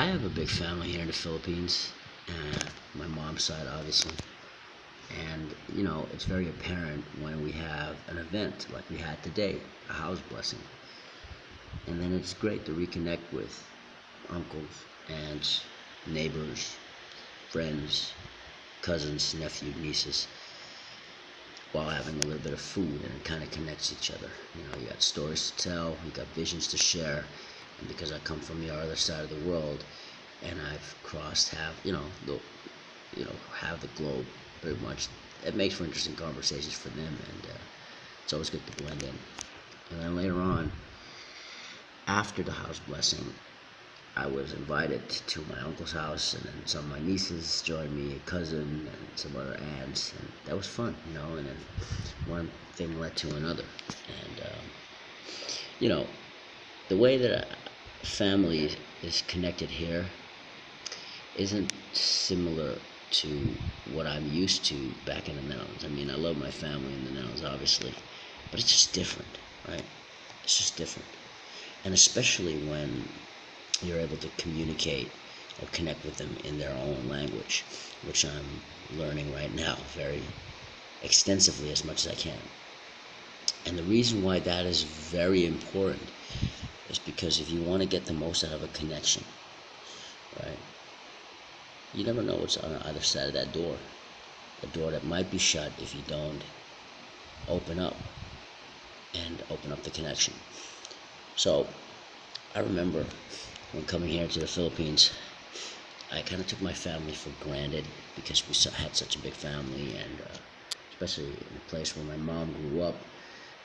I have a big family here in the Philippines, my mom's side obviously, and it's very apparent when we have an event like we had today, a house blessing, and then it's great to reconnect with uncles, aunts, neighbors, friends, cousins, nephews, nieces, while having a little bit of food, and it kind of connects each other. You got stories to tell, you got visions to share, and because I come from the other side of the world, and I've crossed half the globe pretty much, it makes for interesting conversations for them, and it's always good to blend in. And then later on, after the house blessing, I was invited to my uncle's house, and then some of my nieces joined me, a cousin, and some other aunts, and that was fun, and then one thing led to another. And, the way that a family is connected here isn't similar to what I'm used to back in the Netherlands. I mean, I love my family in the Netherlands, obviously, but it's just different, right? It's just different. And especially when you're able to communicate or connect with them in their own language, which I'm learning right now very extensively, as much as I can. And the reason why that is very important is because if you want to get the most out of a connection, right, you never know what's on either side of that door. A door that might be shut if you don't open up the connection. So I remember when coming here to the Philippines, I kind of took my family for granted because we had such a big family, and especially in a place where my mom grew up,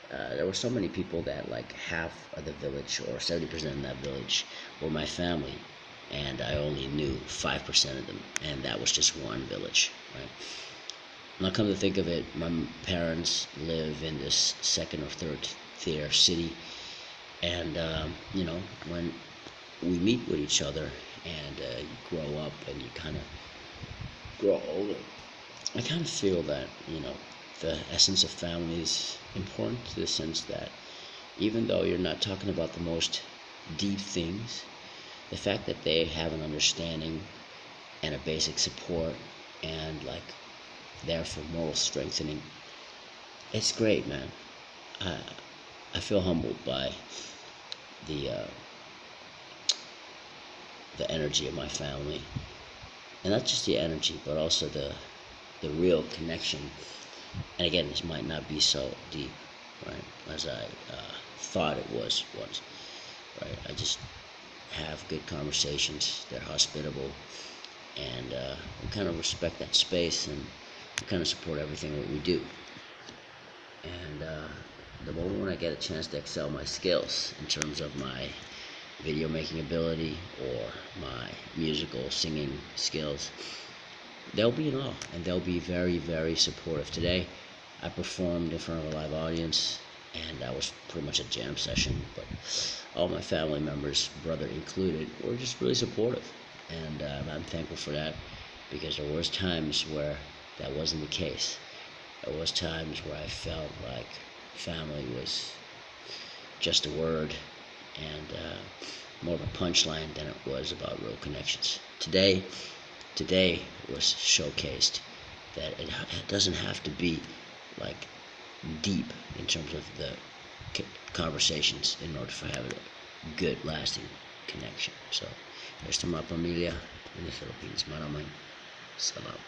there were so many people that like half of the village or 70% of that village were my family, and I only knew 5% of them, and that was just one village, right? Now come to think of it, my parents live in this second or third tier city, and when we meet with each other and you grow up and you kind of grow older, I kind of feel that the essence of family is important, to the sense that even though you're not talking about the most deep things, the fact that they have an understanding and a basic support and like there for moral strengthening, it's great, man. I feel humbled by the energy of my family, and not just the energy, but also the real connection. And again, this might not be so deep, right, as I thought it was once, right? I just have good conversations, they're hospitable, and we kind of respect that space, and we kind of support everything that we do. And the moment when I get a chance to excel my skills in terms of my video making ability or my musical singing skills, they'll be in awe, and they'll be very, very supportive. Today I performed in front of a live audience, and that was pretty much a jam session, but all my family members, brother included, were just really supportive, and I'm thankful for that, because there was times where that wasn't the case. There was times where I felt like family was just a word, and more of a punchline than it was about real connections. Today was showcased that it doesn't have to be like deep in terms of the conversations in order to have a good, lasting connection. So, here's to my Pamilya in the Philippines. Maraming salamat.